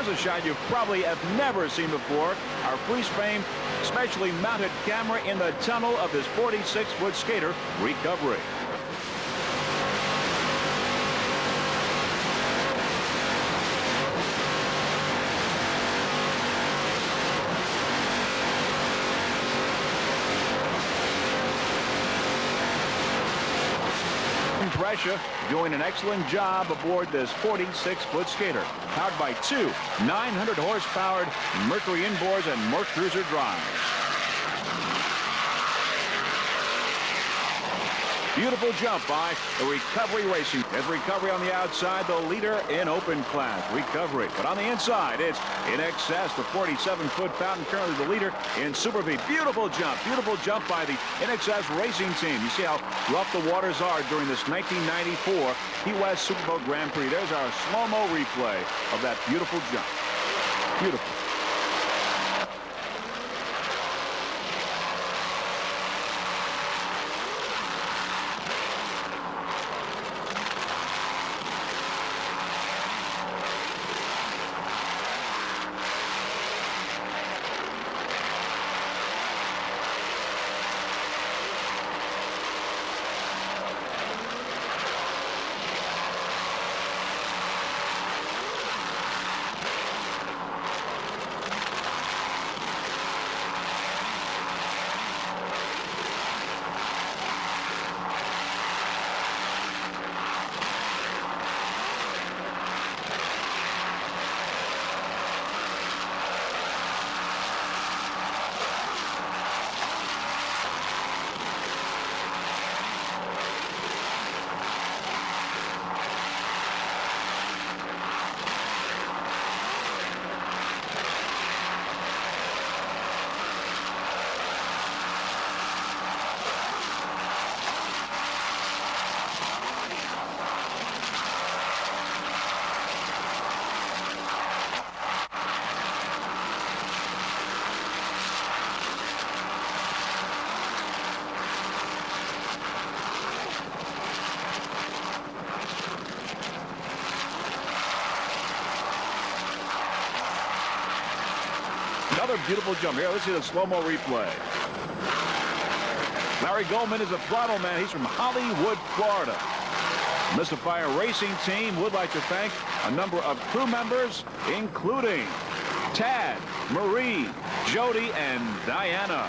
a shot you probably have never seen before. Our freeze frame, specially mounted camera in the tunnel of this 46-foot skater recovery. Pressure doing an excellent job aboard this 46-foot skater, powered by two 900 horsepower Mercury inboards and Merc Cruiser drives. Beautiful jump by the Recovery Racing. There's Recovery on the outside, the leader in open class Recovery. But on the inside, it's In Excess, the 47-foot fountain, currently the leader in Super V. Beautiful jump by the In Excess Racing team. You see how rough the waters are during this 1994 Key West Superboat Grand Prix. There's our slow-mo replay of that beautiful jump. Beautiful. Another beautiful jump here. Let's see the slow-mo replay. Larry Goldman is a throttle man. He's from Hollywood, Florida. Mystifier Racing Team would like to thank a number of crew members, including Tad, Marie, Jody, and Diana.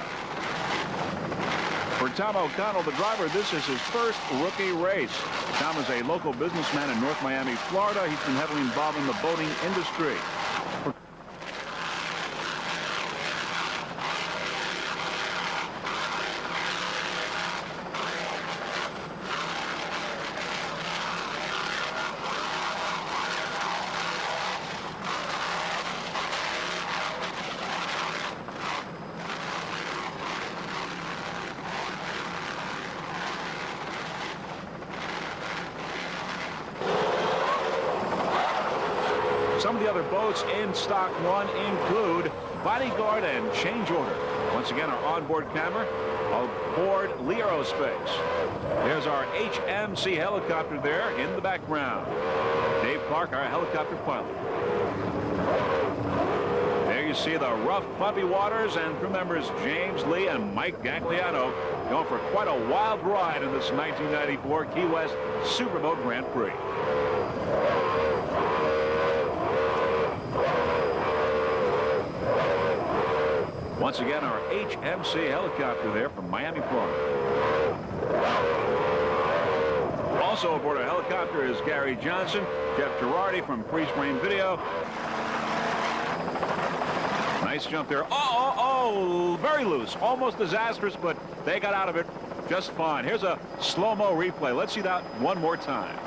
For Tom O'Connell, the driver, this is his first rookie race. Tom is a local businessman in North Miami, Florida. He's been heavily involved in the boating industry. Some of the other boats in Stock 1 include Bodyguard and Change Order. Once again, our onboard camera aboard Lee Aerospace. There's our HMC helicopter there in the background. Dave Clark, our helicopter pilot. There you see the rough, bumpy waters, and crew members James Lee and Mike Gagliano going for quite a wild ride in this 1994 Key West Superboat Grand Prix. Once again, our HMC helicopter there from Miami, Florida. Also aboard our helicopter is Gary Johnson, Jeff Girardi from Freeze Frame Video. Nice jump there. Oh, very loose. Almost disastrous, but they got out of it just fine. Here's a slow-mo replay. Let's see that one more time.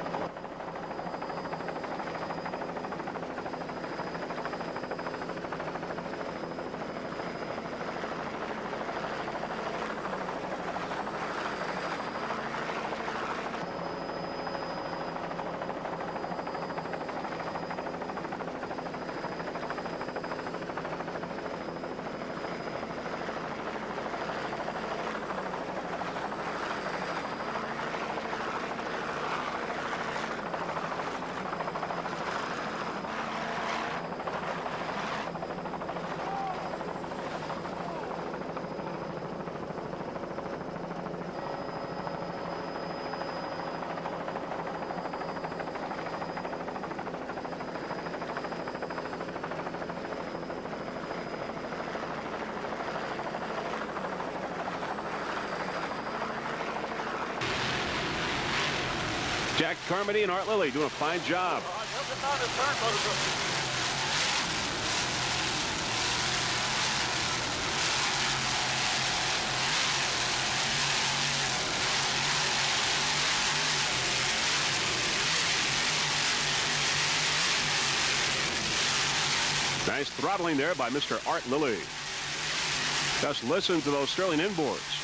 Jack Carmody and Art Lilly doing a fine job. Nice throttling there by Mr. Art Lilly. Just listen to those Sterling inboards.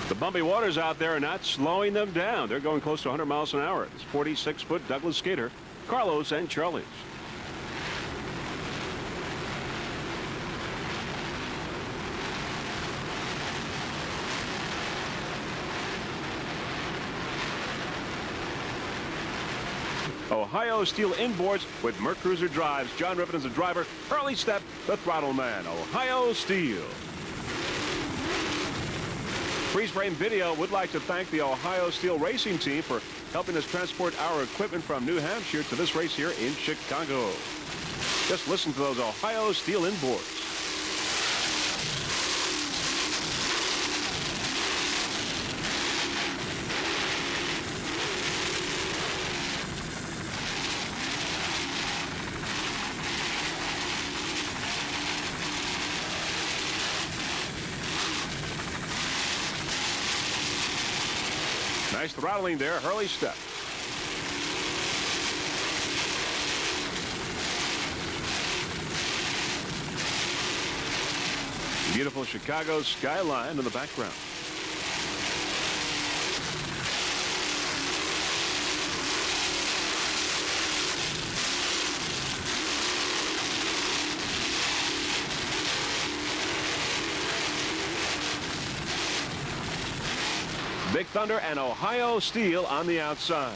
The bumpy waters out there are not slowing them down. They're going close to 100 miles an hour. This 46-foot Douglas skater, Carlos and Charlie's. Ohio Steel inboards with Merc Cruiser drives. John Rippon is the driver. Early step, the throttle man. Ohio Steel. Freeze frame video would like to thank the Ohio Steel racing team for helping us transport our equipment from New Hampshire to this race here in Chicago. Just listen to those Ohio Steel inboards. Nice throttling there, Hurley step. Beautiful Chicago skyline in the background. Big Thunder and Ohio Steel on the outside.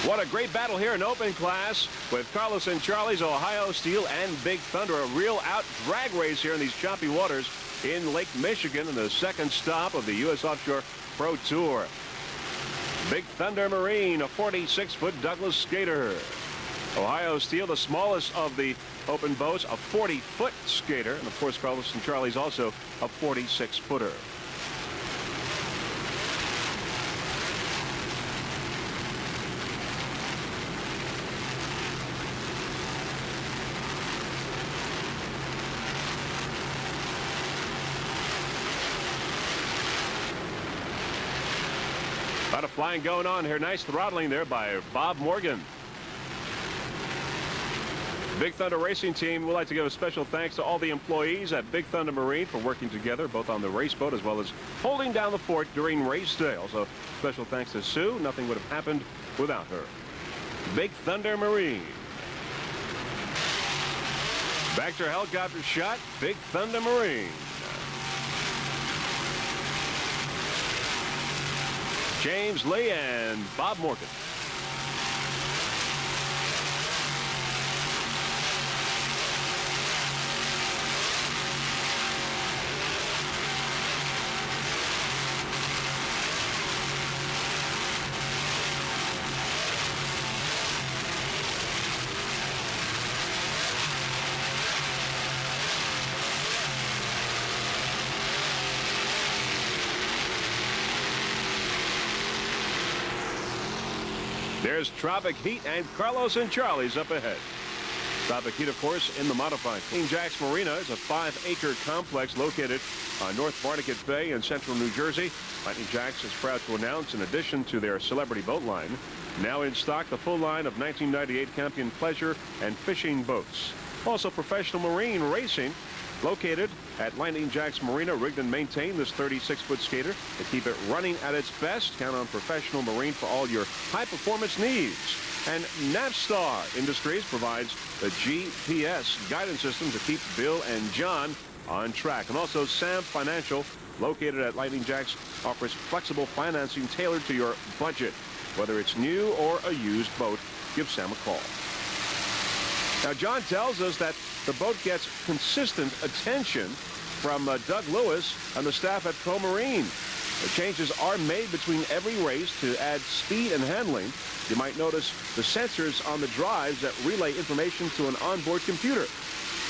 What a great battle here in open class with Carlos and Charlie's Ohio Steel and Big Thunder. A real out drag race here in these choppy waters in Lake Michigan in the second stop of the U.S. Offshore Pro Tour. Big Thunder Marine, a 46-foot Douglas skater. Ohio Steel, the smallest of the open boats, a 40-foot skater. And of course, Carlos and Charlie's also a 46-footer. A lot of flying going on here. Nice throttling there by Bob Morgan. Big Thunder Racing Team would like to give a special thanks to all the employees at Big Thunder Marine for working together both on the race boat as well as holding down the fort during race day. Also, special thanks to Sue. Nothing would have happened without her. Big Thunder Marine. Back to helicopter shot. Big Thunder Marine. James Lee and Bob Morgan. There's Tropic Heat and Carlos and Charlie's up ahead. Tropic Heat, of course, in the modified. Lightning Jacks Marina is a 5-acre complex located on North Barnegat Bay in central New Jersey. Lightning Jacks is proud to announce, in addition to their celebrity boat line, now in stock the full line of 1998 Campion pleasure and fishing boats. Also professional marine racing located at Lightning Jacks Marina, rigged and maintained this 36-foot skater to keep it running at its best. Count on professional marine for all your high-performance needs. And Navstar Industries provides the GPS guidance system to keep Bill and John on track. And also Sam Financial, located at Lightning Jacks, offers flexible financing tailored to your budget. Whether it's new or a used boat, give Sam a call. Now, John tells us that the boat gets consistent attention from Doug Lewis and the staff at Pro Marine. The changes are made between every race to add speed and handling. You might notice the sensors on the drives that relay information to an onboard computer.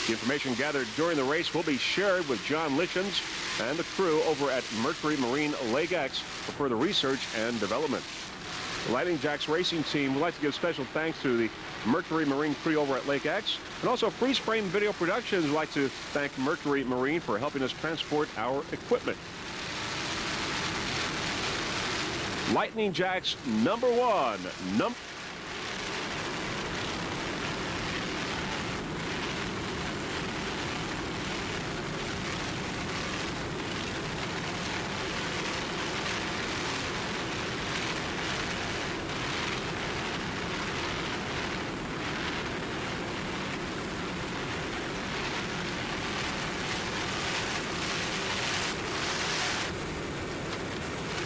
The information gathered during the race will be shared with John Lichens and the crew over at Mercury Marine Lake X for further research and development. The Lightning Jacks racing team would like to give special thanks to the Mercury Marine crew over at Lake X, and also Freeze Frame Video Productions would like to thank Mercury Marine for helping us transport our equipment. Lightning Jacks #1.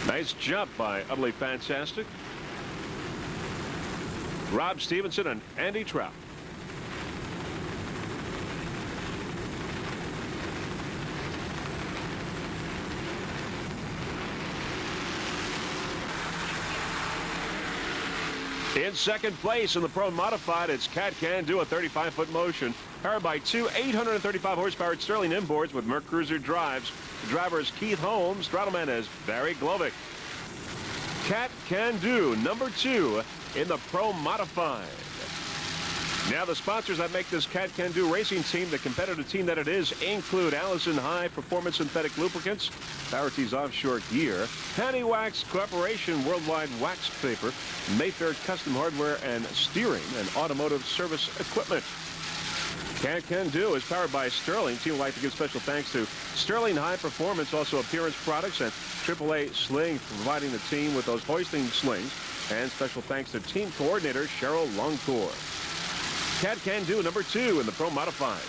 Nice jump by Utterly Fantastic, Rob Stevenson, and Andy Trout. In second place in the Pro Modified, it's Cat Can Do, a 35-foot motion, powered by two 835-horsepower Sterling inboards with Mercruiser drives. The driver is Keith Holmes. Throttleman is Barry Glovick. Cat Can Do, #2 in the Pro Modified. Now, the sponsors that make this Cat Can Do racing team the competitive team that it is include Allison High Performance Synthetic Lubricants, Powerboat's Offshore Gear, Handy Wax Corporation, Worldwide Wax Paper, Mayfair Custom Hardware and Steering, and Automotive Service Equipment. Cat Can Do is powered by Sterling. Team would like to give special thanks to Sterling High Performance, also Appearance Products, and AAA Sling for providing the team with those hoisting slings. And special thanks to team coordinator Cheryl Longcourt. Cat Can Do, #2 in the Pro Modified.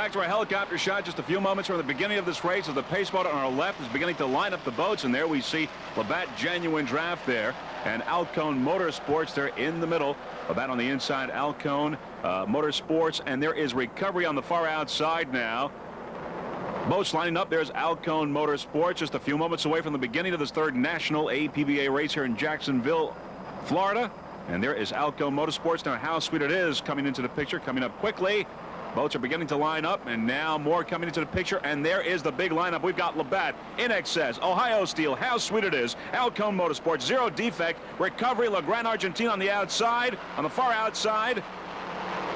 back to our helicopter shot just a few moments from the beginning of this race as the pace boat on our left is beginning to line up the boats, and there we see Labatt Genuine Draft there and Alcone Motorsports there in the middle. Labatt on the inside, Alcone Motorsports, and there is Recovery on the far outside now. Boats lining up. There's Alcone Motorsports just a few moments away from the beginning of this third national APBA race here in Jacksonville, Florida. And there is Alcone Motorsports. Now, How Sweet It Is coming into the picture, coming up quickly. Boats are beginning to line up, and now more coming into the picture, and there is the big lineup. We've got Labatt, In Excess, Ohio Steel, How Sweet It Is, Alcone Motorsports, Zero Defect, Recovery, La Grande Argentine on the outside, on the far outside.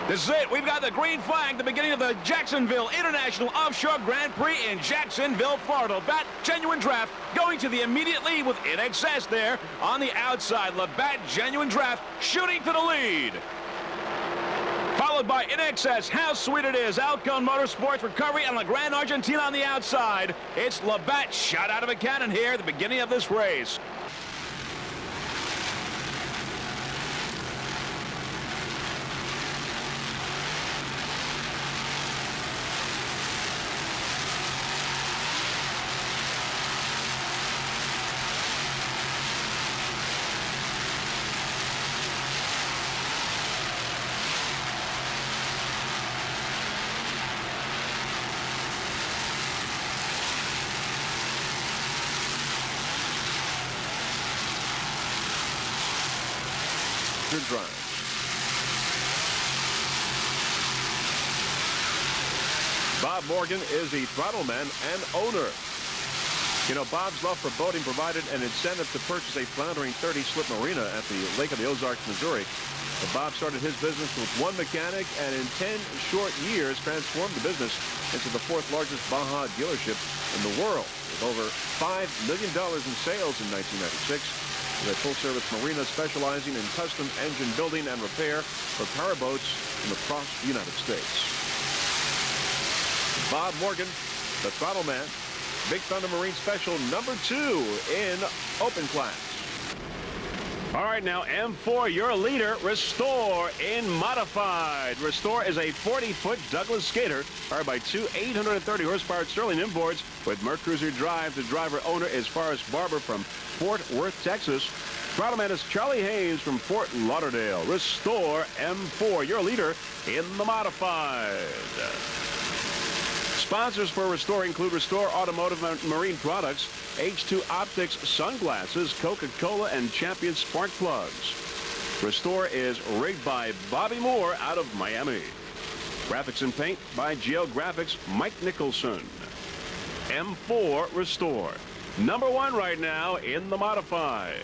This is it. We've got the green flag, the beginning of the Jacksonville International Offshore Grand Prix in Jacksonville, Florida. Labatt Genuine Draft going to the immediate lead with In Excess there on the outside. Labatt Genuine Draft shooting to the lead. Followed by In Excess, How Sweet It Is, Alcone Motorsports, Recovery, and La Grande Argentine on the outside. It's Labatt shot out of a cannon here at the beginning of this race. Good drive. Bob Morgan is the throttle man and owner. You know, Bob's love for boating provided an incentive to purchase a floundering 30-slip marina at the Lake of the Ozarks, Missouri. But Bob started his business with one mechanic and in 10 short years transformed the business into the fourth largest Baja dealership in the world, with over $5 million in sales in 1996. A full-service marina specializing in custom engine building and repair for powerboats from across the United States. Bob Morgan, the throttle man, Big Thunder Marine Special #2 in open class. All right, now M4, your leader, Restore in modified. Restore is a 40-foot Douglas skater powered by two 830-horsepower Sterling inboards with Mercruiser drive. The driver-owner is Forrest Barber from Fort Worth, Texas. Throttleman is Charlie Hayes from Fort Lauderdale. Restore M4, your leader in the modified. Sponsors for Restore include Restore Automotive and Marine Products, H2 Optics Sunglasses, Coca-Cola, and Champion Spark Plugs. Restore is rigged by Bobby Moore out of Miami. Graphics and paint by Geographics, Mike Nicholson. M4 Restore, #1 right now in the modified.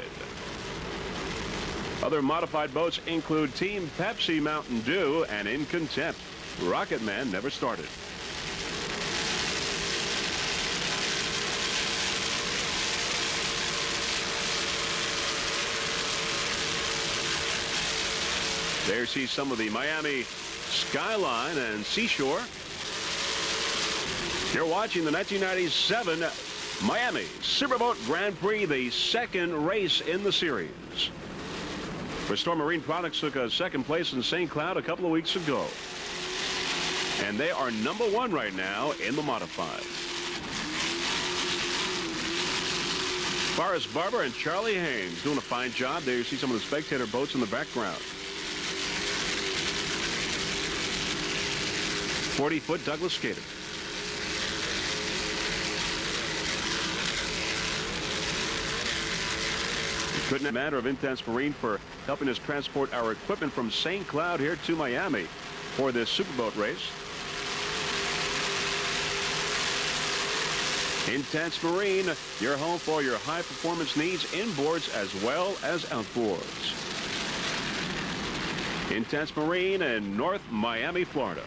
Other modified boats include Team Pepsi Mountain Dew and In Contempt. Rocket Man never started. There you see some of the Miami skyline and seashore. You're watching the 1997 Miami Superboat Grand Prix, the second race in the series. Restore Marine Products took a second place in St. Cloud a couple of weeks ago. And they are #1 right now in the modified. Forrest Barber and Charlie Hayes doing a fine job. There you see some of the spectator boats in the background. 40-foot Douglas skater. Couldn't have matter of Intense Marine for helping us transport our equipment from St. Cloud here to Miami for this Superboat race. Intense Marine, your home for your high performance needs inboards as well as outboards. Intense Marine in North Miami, Florida.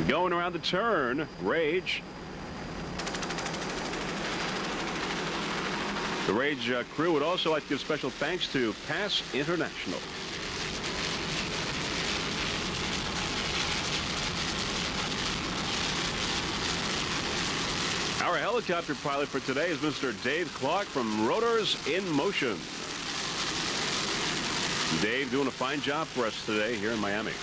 Going around the turn, Rage. The Rage crew would also like to give special thanks to Pass International. Our helicopter pilot for today is Mr. Dave Clark from Rotors in Motion. Dave doing a fine job for us today here in Miami.